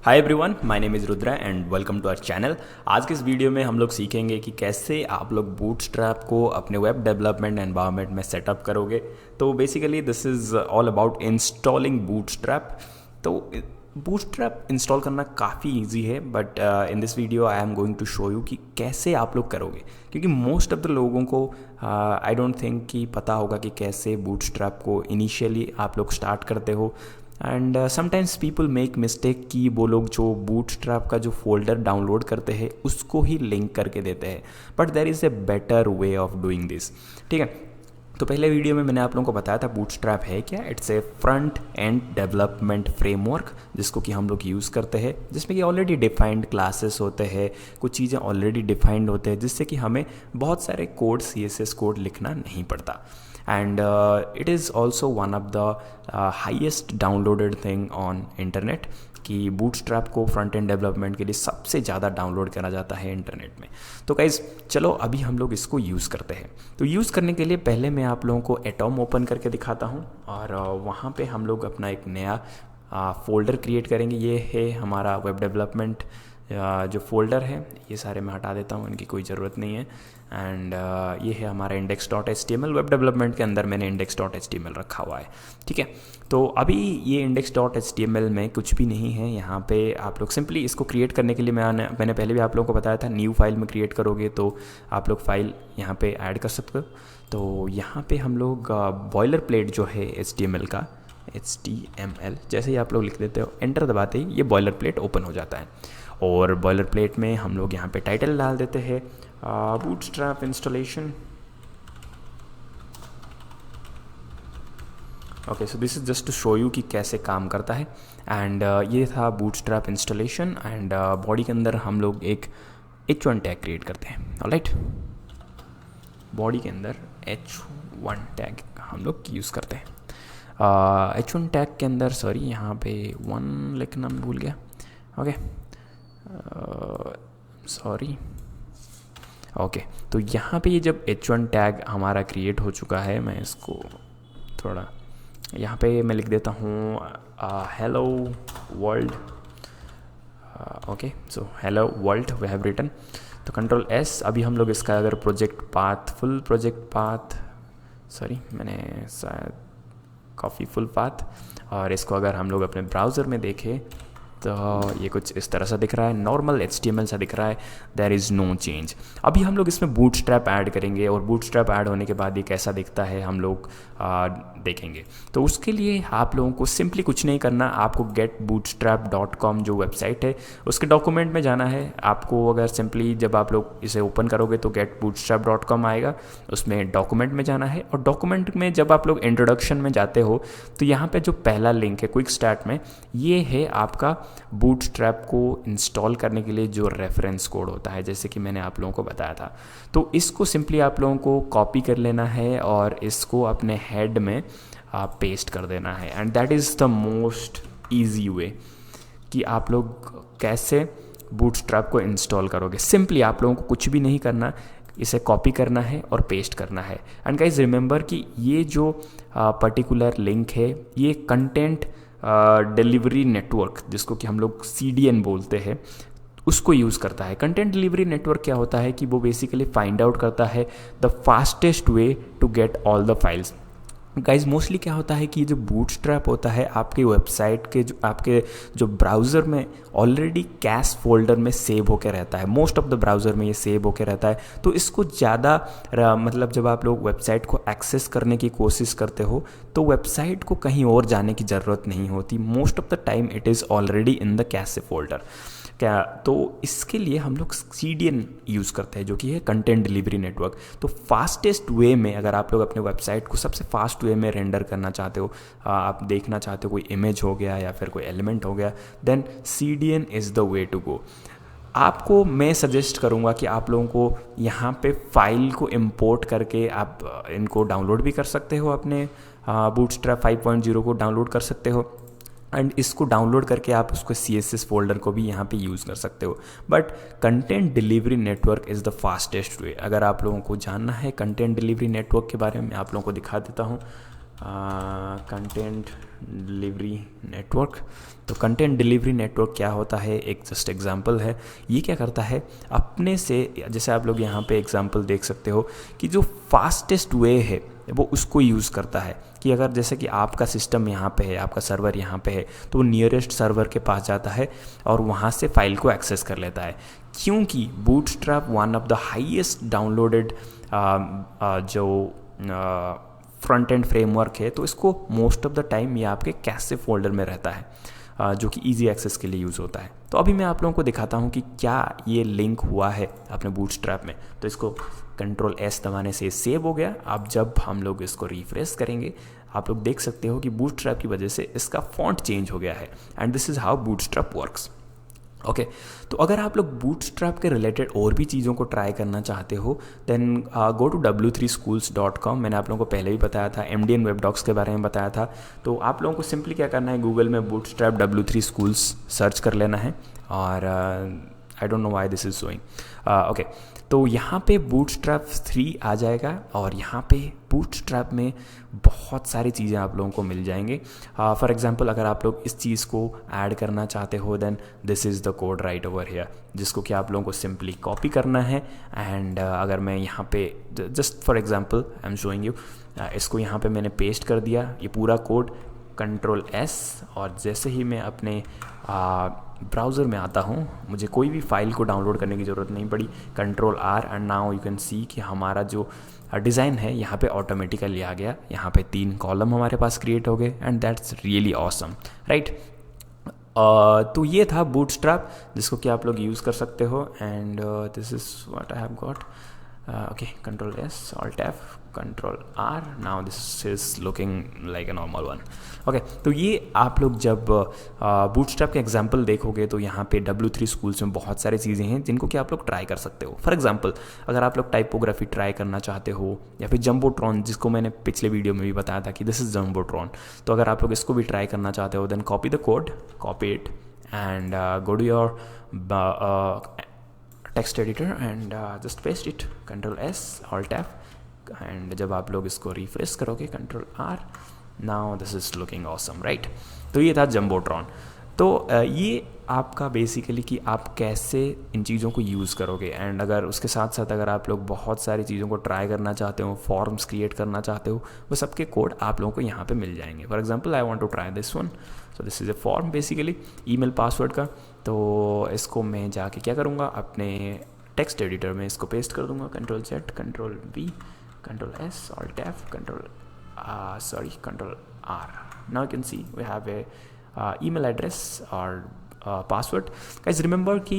Hi everyone, my name is Rudra and welcome to our channel. आज के इस video में हम लोग सीखेंगे कि कैसे आप लोग बूटस्ट्रैप को अपने वेब डेवलपमेंट एनवायरनमेंट में सेटअप करोगे। तो basically this is all about installing Bootstrap. तो बूटस्ट्रैप इंस्टॉल करना काफ़ी इजी है, but in this video I am going to show you कि कैसे आप लोग करोगे, क्योंकि मोस्ट ऑफ द लोगों को आई डोंट थिंक कि पता होगा कि कैसे बूटस्ट्रैप को इनिशियली आप लोग स्टार्ट करते हो। And sometimes people make mistake कि वो लोग जो बूटस्ट्रैप का जो फोल्डर डाउनलोड करते हैं उसको ही लिंक करके देते हैं, but there is a better way of doing this. ठीक है, तो पहले वीडियो में मैंने आप लोगों को बताया था बूटस्ट्रैप है क्या। It's a front end development framework जिसको कि हम लोग यूज़ करते हैं, जिसमें कि ऑलरेडी डिफाइंड क्लासेस होते हैं, कुछ चीज़ें ऑलरेडी डिफाइंड होते हैं, जिससे कि हमें बहुत सारे कोड CSS कोड लिखना नहीं पड़ता। And it is also one of the highest downloaded thing on internet कि बूटस्ट्रैप को फ्रंट एंड डेवलपमेंट के लिए सबसे ज़्यादा डाउनलोड करा जाता है इंटरनेट में। तो गाइज़ चलो अभी हम लोग इसको यूज़ करते हैं। तो यूज़ करने के लिए पहले मैं आप लोगों को एटॉम ओपन करके दिखाता हूँ और वहाँ पे हम लोग अपना एक नया फोल्डर क्रिएट करेंगे। ये है हमारा वेब डेवलपमेंट जो फोल्डर है, ये सारे मैं हटा देता हूँ, इनकी कोई ज़रूरत नहीं है। एंड ये है हमारा index.html। वेब डेवलपमेंट के अंदर मैंने index.html रखा हुआ है। ठीक है, तो अभी ये index.html में कुछ भी नहीं है। यहाँ पे आप लोग सिंपली इसको क्रिएट करने के लिए मैंने पहले भी आप लोगों को बताया था, न्यू फाइल में क्रिएट करोगे तो आप लोग फाइल यहाँ पे ऐड कर सकते हो। तो यहाँ पे हम लोग बॉयलर प्लेट जो है HTML का, HTML जैसे ही आप लोग लिख देते हो, एंटर दबाते ही ये बॉयलर प्लेट ओपन हो जाता है। और बॉयलर प्लेट में हम लोग यहाँ पे टाइटल डाल देते हैं Bootstrap installation. Okay, so this is just to show you कि कैसे काम करता है। एंड ये था बूटस्ट्रैप इंस्टॉलेशन। एंड बॉडी के अंदर हम लोग एक H1 टैग क्रिएट करते हैं। ऑलराइट, बॉडी के अंदर H1 टैग हम लोग यूज़ करते हैं। H1 टैग के अंदर सॉरी यहाँ पे 1 लिखना मैं भूल गया। Okay, sorry. ओके, तो यहाँ पे ये जब H1 टैग हमारा क्रिएट हो चुका है, मैं इसको थोड़ा यहाँ पे मैं लिख देता हूँ hello world. Okay, so hello world we have written. तो कंट्रोल S। अभी हम लोग इसका अगर project path, full project path, sorry मैंने शायद कॉफ़ी फुल पाथ, और इसको अगर हम लोग अपने ब्राउज़र में देखें तो ये कुछ इस तरह सा दिख रहा है, नॉर्मल HTML सा दिख रहा है, देयर इज़ नो चेंज। अभी हम लोग इसमें बूटस्ट्रैप ऐड करेंगे और बूटस्ट्रैप ऐड होने के बाद ये कैसा दिखता है हम लोग देखेंगे। तो उसके लिए आप लोगों को सिंपली कुछ नहीं करना, आपको getbootstrap.com जो वेबसाइट है उसके डॉक्यूमेंट में जाना है। आपको अगर सिंपली जब आप लोग इसे ओपन करोगे तो getbootstrap.com आएगा, उसमें डॉक्यूमेंट में जाना है। और डॉक्यूमेंट में जब आप लोग इंट्रोडक्शन में जाते हो तो यहाँ पे जो पहला लिंक है क्विक स्टार्ट में, ये है आपका बूटस्ट्रैप को इंस्टॉल करने के लिए जो रेफरेंस कोड होता है, जैसे कि मैंने आप लोगों को बताया था। तो इसको सिंपली आप लोगों को कॉपी कर लेना है और इसको अपने हेड में पेस्ट कर देना है। And that is the most easy way कि आप लोग कैसे बूटस्ट्रैप को इंस्टॉल करोगे। सिंपली आप लोगों को कुछ भी नहीं करना, इसे कॉपी करना है और पेस्ट करना है। एंड गाइज रिमेंबर कि ये जो पर्टिकुलर लिंक है ये कंटेंट डिलीवरी नेटवर्क, जिसको कि हम लोग CDN बोलते हैं, उसको यूज़ करता है। कंटेंट डिलीवरी नेटवर्क क्या होता है कि वो बेसिकली फाइंड आउट करता है the fastest way to get all the files. Guys mostly क्या होता है कि जो बूटस्ट्रैप होता है आपके वेबसाइट के आपके जो ब्राउज़र में ऑलरेडी कैश फोल्डर में सेव होकर रहता है। मोस्ट ऑफ द ब्राउज़र में ये सेव होकर रहता है। तो इसको ज़्यादा मतलब जब आप लोग वेबसाइट को एक्सेस करने की कोशिश करते हो तो वेबसाइट को कहीं और जाने की ज़रूरत नहीं होती। Most of the time it is already in the cash folder. क्या तो इसके लिए हम लोग CDN यूज़ करते हैं, जो कि है कंटेंट डिलीवरी नेटवर्क। तो फास्टेस्ट वे में अगर आप लोग अपने वेबसाइट को सबसे फास्ट वे में रेंडर करना चाहते हो, आप देखना चाहते हो कोई इमेज हो गया या फिर कोई एलिमेंट हो गया, then CDN is the way to go. आपको मैं सजेस्ट करूँगा कि आप लोगों को यहाँ पे फाइल को इंपोर्ट करके आप इनको डाउनलोड भी कर सकते हो, अपने बूटस्ट्रैप 5.0 को डाउनलोड कर सकते हो। एंड इसको डाउनलोड करके आप उसको CSS फोल्डर को भी यहाँ पे यूज़ कर सकते हो। But content delivery network is the fastest वे। अगर आप लोगों को जानना है कंटेंट डिलीवरी नेटवर्क के बारे में, मैं आप लोगों को दिखा देता हूँ। Content delivery network. तो कंटेंट डिलीवरी नेटवर्क क्या होता है, एक जस्ट एग्जांपल है। ये क्या करता है, अपने से, जैसे आप लोग यहाँ पे एग्जांपल देख सकते हो कि जो फास्टेस्ट वे है वो उसको यूज़ करता है। कि अगर जैसे कि आपका सिस्टम यहाँ पे है, आपका सर्वर यहाँ पे है, तो वो नियरेस्ट सर्वर के पास जाता है और वहाँ से फाइल को एक्सेस कर लेता है। क्योंकि bootstrap one of the highest downloaded जो फ्रंट एंड फ्रेमवर्क है, तो इसको मोस्ट ऑफ द टाइम ये आपके कैशे फोल्डर में रहता है, जो कि इजी एक्सेस के लिए यूज़ होता है। तो अभी मैं आप लोगों को दिखाता हूँ कि क्या ये लिंक हुआ है अपने बूटस्ट्रैप में। तो इसको कंट्रोल एस दबाने से सेव हो गया। अब जब हम लोग इसको रिफ्रेश करेंगे, आप लोग देख सकते हो कि बूटस्ट्रैप की वजह से इसका फॉन्ट चेंज हो गया है। And this is how bootstrap works. Okay, तो अगर आप लोग बूटस्ट्रैप के रिलेटेड और भी चीज़ों को ट्राई करना चाहते हो, देन गो टू w3schools.com। मैंने आप लोगों को पहले भी बताया था, MDN वेब डॉक्स के बारे में बताया था। तो आप लोगों को सिंपली क्या करना है, गूगल में बूटस्ट्रैप W3 Schools सर्च कर लेना है। और I don't know why this is showing. Okay, तो यहाँ पे बूटस्ट्रैप 3 आ जाएगा और यहाँ पे बूटस्ट्रैप में बहुत सारी चीज़ें आप लोगों को मिल जाएंगे। फॉर एग्जांपल, अगर आप लोग इस चीज़ को ऐड करना चाहते हो, then this is the code right over here, जिसको कि आप लोगों को सिंपली कॉपी करना है। एंड अगर मैं यहाँ पे just for example I am showing you, इसको यहाँ पे मैंने पेस्ट कर दिया, ये पूरा कोड, कंट्रोल एस, और जैसे ही मैं अपने ब्राउज़र में आता हूँ, मुझे कोई भी फाइल को डाउनलोड करने की ज़रूरत नहीं पड़ी, control R, and now you can see कि हमारा जो डिज़ाइन है यहाँ पे ऑटोमेटिकली आ गया। यहाँ पे 3 कॉलम हमारे पास क्रिएट हो गए, and that's really awesome, right. तो ये था बूटस्ट्रैप, जिसको कि आप लोग यूज़ कर सकते हो। And this is what I have got. Okay, control S, alt F, control R, now this is looking like a normal one. Okay, तो ये आप लोग जब बूटस्ट्रैप के एग्जांपल देखोगे, तो यहाँ पे W3 Schools में बहुत सारी चीज़ें हैं जिनको कि आप लोग ट्राई कर सकते हो। फॉर एग्जांपल, अगर आप लोग टाइपोग्राफी ट्राई करना चाहते हो, या फिर जम्बोट्रॉन, जिसको मैंने पिछले वीडियो में भी बताया था कि दिस इज़ जम्बोट्रॉन, तो अगर आप लोग इसको भी ट्राई करना चाहते हो, then copy the code, copy it, and go to your text editor and just paste it, control S, alt F, and जब आप लोग इसको रिफ्रेश करोगे, control R, now this is looking awesome, right. तो ये था जम्बोट्रॉन। तो ये आपका बेसिकली कि आप कैसे इन चीज़ों को यूज़ करोगे। एंड अगर उसके साथ साथ अगर आप लोग बहुत सारी चीज़ों को ट्राई करना चाहते हो, फॉर्म्स क्रिएट करना चाहते हो, वो सबके कोड आप लोगों को यहाँ पे मिल जाएंगे। For example, I want to try this one, so this is a form basically email password का। तो इसको मैं जाके क्या करूँगा, अपने टेक्स्ट एडिटर में इसको पेस्ट कर दूँगा, control Z, control V, control S, alt F, control R. Now you can see we have a email address or password. Guys remember कि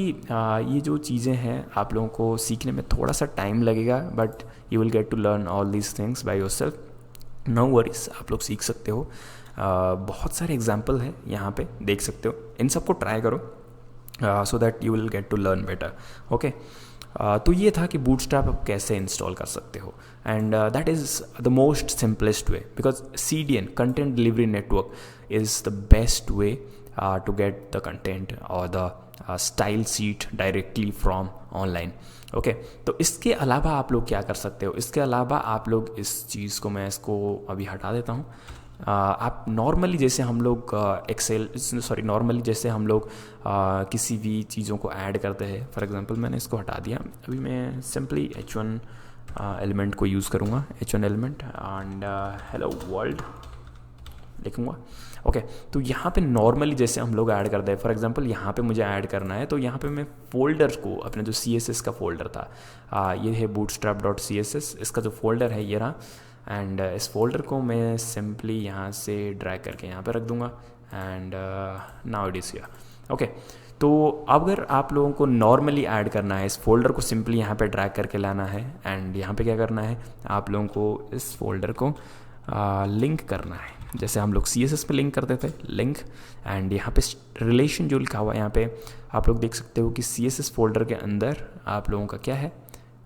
ये जो चीज़ें हैं आप लोगों को सीखने में थोड़ा सा टाइम लगेगा, but you will get to learn all these things by yourself. No worries, आप लोग सीख सकते हो। बहुत सारे एग्जाम्पल हैं यहाँ पे, देख सकते हो, इन सबको ट्राई करो so that you will get to learn better. Okay, तो ये था कि बूटस्ट्रैप आप कैसे इंस्टॉल कर सकते हो। And that is the most simplest way, because CDN, content delivery network, is the best way to get the content or the style sheet directly from online. Okay, तो इसके अलावा आप लोग क्या कर सकते हो, इसके अलावा आप लोग इस चीज़ को, मैं इसको अभी हटा देता हूँ। आप नॉर्मली जैसे हम लोग नॉर्मली जैसे हम लोग किसी भी चीज़ों को ऐड करते हैं, फॉर एग्जांपल मैंने इसको हटा दिया, अभी मैं सिंपली H1 एलिमेंट को यूज़ करूँगा, H1 element, and hello world लिखूँगा। ओके, तो यहाँ पे नॉर्मली जैसे हम लोग ऐड करते हैं, फॉर एग्जांपल यहाँ पे मुझे ऐड करना है, तो यहाँ पे मैं फोल्डर को, अपने जो CSS का फोल्डर था, ये है bootstrap.css, इसका जो फोल्डर है ये रहा, एंड इस फोल्डर को मैं सिंपली यहाँ से ड्रैग करके यहाँ पे रख दूँगा, and now it is here. Okay, तो अगर आप लोगों को नॉर्मली ऐड करना है, इस फोल्डर को सिंपली यहाँ पे ड्रैग करके लाना है, एंड यहाँ पे क्या करना है, आप लोगों को इस फोल्डर को लिंक करना है, जैसे हम लोग CSS पे लिंक करते थे, लिंक, एंड यहाँ पे रिलेशन जो लिखा हुआ है यहाँ पे आप लोग देख सकते हो कि CSS फोल्डर के अंदर आप लोगों का क्या है,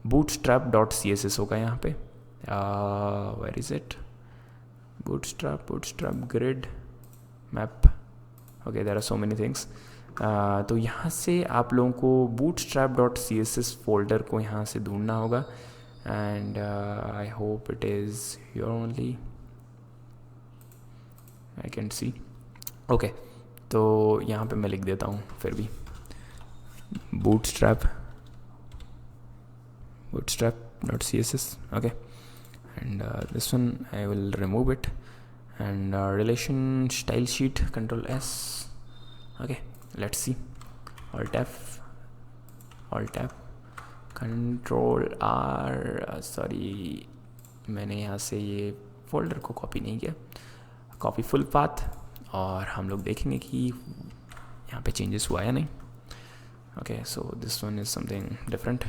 bootstrap.css होगा यहाँ पे। Where is it, bootstrap grid map, okay, there are so many things. तो यहाँ से आप लोगों को bootstrap.css फोल्डर को यहाँ से ढूंढना होगा, and I hope it is your only, I can see. Okay, तो यहाँ पे मैं लिख देता हूँ फिर भी bootstrap .css. okay, and this one I will remove it, and relation style sheet, control S. okay, let's see. alt F control R, sorry मैंने यहाँ से ये फोल्डर को कॉपी नहीं किया, कॉपी फुल पाथ, और हम लोग देखेंगे कि यहाँ पे चेंजेस हुआ या नहीं. okay, so this one is something different.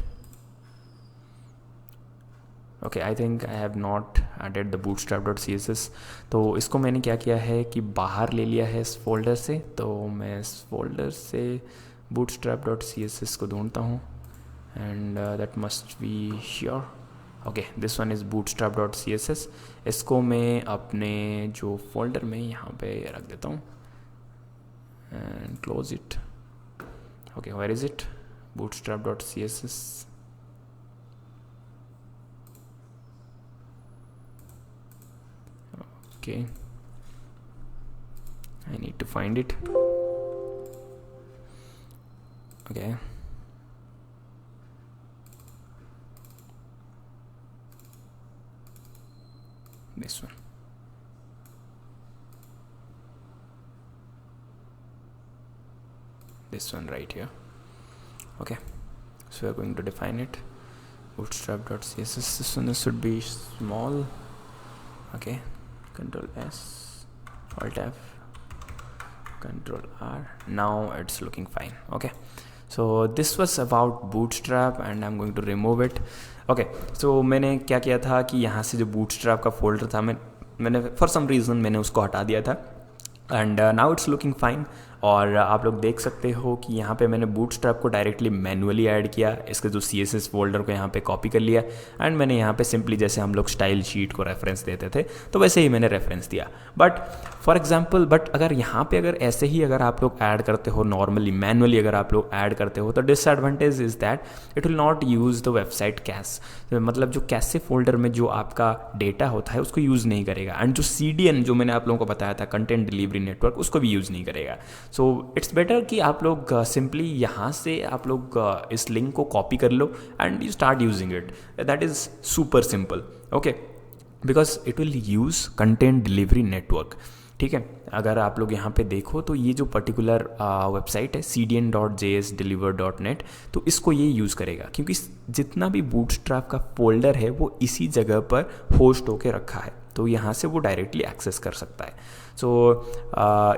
okay, I think I have not added the bootstrap.css. तो इसको मैंने क्या किया है कि बाहर ले लिया है इस फोल्डर से, तो मैं इस फोल्डर से bootstrap.css को ढूंढता हूँ, and that must be here. okay, this one is bootstrap.css. इसको मैं अपने जो फोल्डर में यहाँ पे रख देता हूँ and close it. okay, where is it? bootstrap.css. okay, I need to find it. okay, this one. this one right here. okay, so we are going to define it. bootstrap.css, this one should be small. okay, control S, alt F, control R. now it's looking fine. okay, so this was about bootstrap and I'm going to remove it. okay, so मैंने क्या किया था कि यहाँ से जो bootstrap का folder था मैंने for some reason मैंने उसको हटा दिया था, and now it's looking fine. और आप लोग देख सकते हो कि यहाँ पे मैंने बूटस्ट्रैप को डायरेक्टली मैनुअली ऐड किया, इसके जो CSS फोल्डर को यहाँ पे कॉपी कर लिया, एंड मैंने यहाँ पे सिंपली जैसे हम लोग स्टाइल शीट को रेफरेंस देते थे तो वैसे ही मैंने रेफरेंस दिया. बट फॉर एग्जांपल, अगर यहाँ पे अगर ऐसे ही अगर आप लोग ऐड करते हो नॉर्मली मैनुअली अगर आप लोग ऐड करते हो, तो disadvantage is that it will not use the website cash. मतलब जो कैसे फोल्डर में जो आपका डेटा होता है उसको यूज़ नहीं करेगा, एंड जो CDN जो मैंने आप लोगों को बताया था, कंटेंट डिलीवरी नेटवर्क, उसको भी यूज़ नहीं करेगा. सो इट्स बेटर कि आप लोग सिंपली यहाँ से आप लोग इस लिंक को कॉपी कर लो and you start using it. That is super simple. Okay, because it will use content delivery network. ठीक है, अगर आप लोग यहाँ पे देखो तो ये जो पर्टिकुलर वेबसाइट है cdn.jsdeliver.net, तो इसको ये यूज़ करेगा क्योंकि जितना भी बूटस्ट्रैप का फोल्डर है वो इसी जगह पर होस्ट होके रखा है, तो यहाँ से वो डायरेक्टली एक्सेस कर सकता है. So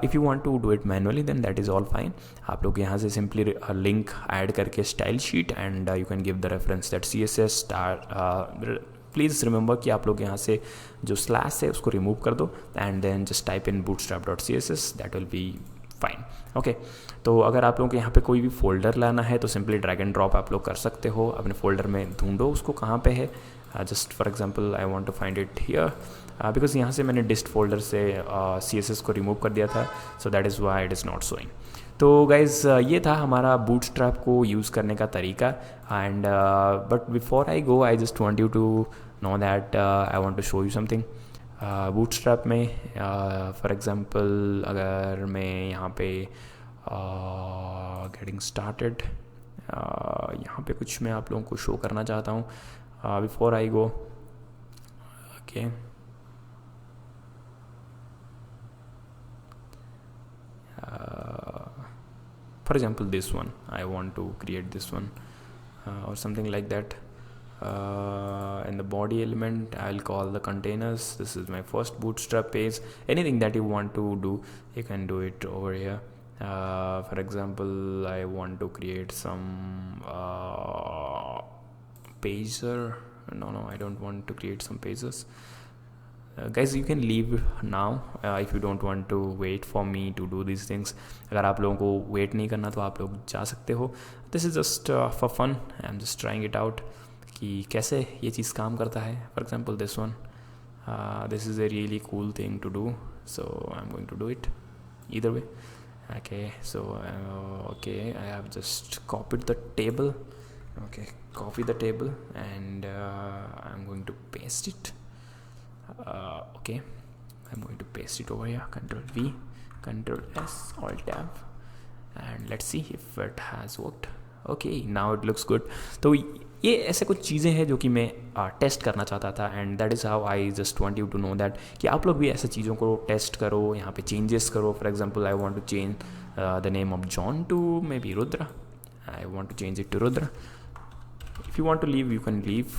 if you want to do it manually then that is all fine. आप लोग यहाँ से सिंपली लिंक ऐड करके style sheet, and you can give the reference that CSS star. Please remember कि आप लोग यहाँ से जो स्लैश है उसको रिमूव कर दो, and then just type in bootstrap.css, that will be fine. Okay, तो अगर आप लोगों को यहाँ पे कोई भी फोल्डर लाना है तो सिंपली ड्रैग एंड ड्रॉप आप लोग कर सकते हो अपने फोल्डर में. ढूंढो उसको कहाँ पे है. Just for example I want to find it here, because यहाँ से मैंने डिस्ट फोल्डर से CSS को रिमूव कर दिया था, so that is why it is not showing. तो गाइज़ ये था हमारा बूटस्ट्रैप को यूज़ करने का तरीका. And but before I go I just want you to know that I want to show you something. bootstrap में for example अगर मैं यहाँ पे getting started यहाँ पे कुछ मैं आप लोगों को शो करना चाहता हूँ before I go. okay, for example this one I want to create this one or something like that. In the body element I'll call the containers. This is my first bootstrap page. Anything that you want to do you can do it over here. For example I want to create some pager. No, I don't want to create some pages. Guys, you can leave now if you don't want to wait for me to do these things. अगर आप लोगों को wait नहीं करना तो आप लोग जा सकते हो. This is just for fun. I'm just trying it out कि कैसे ये चीज़ काम करता है. For example this one, this is a really cool thing to do, so I am going to do it either way. okay, so okay, I have just copied the table. okay, copy the table and I'm going to paste it. okay, I'm going to paste it over here. Control V, Control S, Alt Tab, and let's see if it has worked. Okay, now it looks good. तो ये ऐसे कुछ चीज़ें हैं जो कि मैं test करना चाहता था, and that is how I just want you to know that कि आप लोग भी ऐसे चीज़ों को टेस्ट करो, यहाँ पे चेंजेस करो. For example I want to change the name of John to maybe Rudra. I want to change it to Rudra. If you want to leave, you can leave.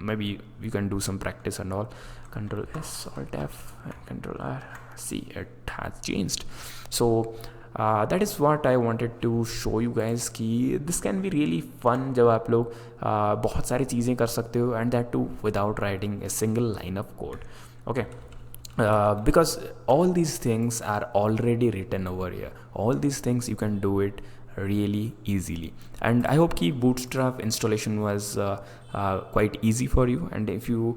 Maybe you can do some practice and all. Control S, Alt F, and Control R. See, it has changed. So that is what I wanted to show you guys कि this can be really fun जब आप लोग बहुत सारी चीज़ें कर सकते हो, and that too without writing a single line of code. Okay. Because all these things are already written over here. All these things you can do it really easily, and I hope कि bootstrap installation was quite easy for you. And if you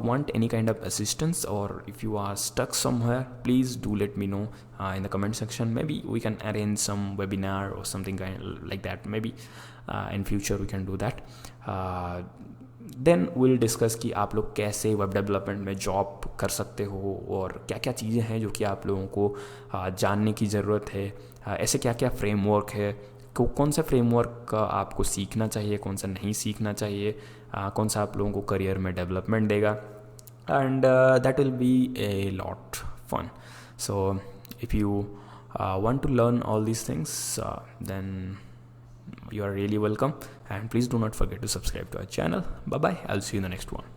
want any kind of assistance, or if you are stuck somewhere, please do let me know in the comment section. Maybe we can arrange some webinar or something kind like that. Maybe in future we can do that. Then will discuss कि आप लोग कैसे web development में job कर सकते हो, और क्या क्या चीज़ें हैं जो कि आप लोगों को जानने की ज़रूरत है. ऐसे क्या क्या फ्रेमवर्क है, कौन सा फ्रेमवर्क आपको सीखना चाहिए, कौन सा नहीं सीखना चाहिए, कौन सा आप लोगों को करियर में डेवलपमेंट देगा, and that will be a lot fun. So if you want to learn all these things, then you are really welcome, and please do not forget to subscribe to our channel. Bye bye, I'll see you in the next one.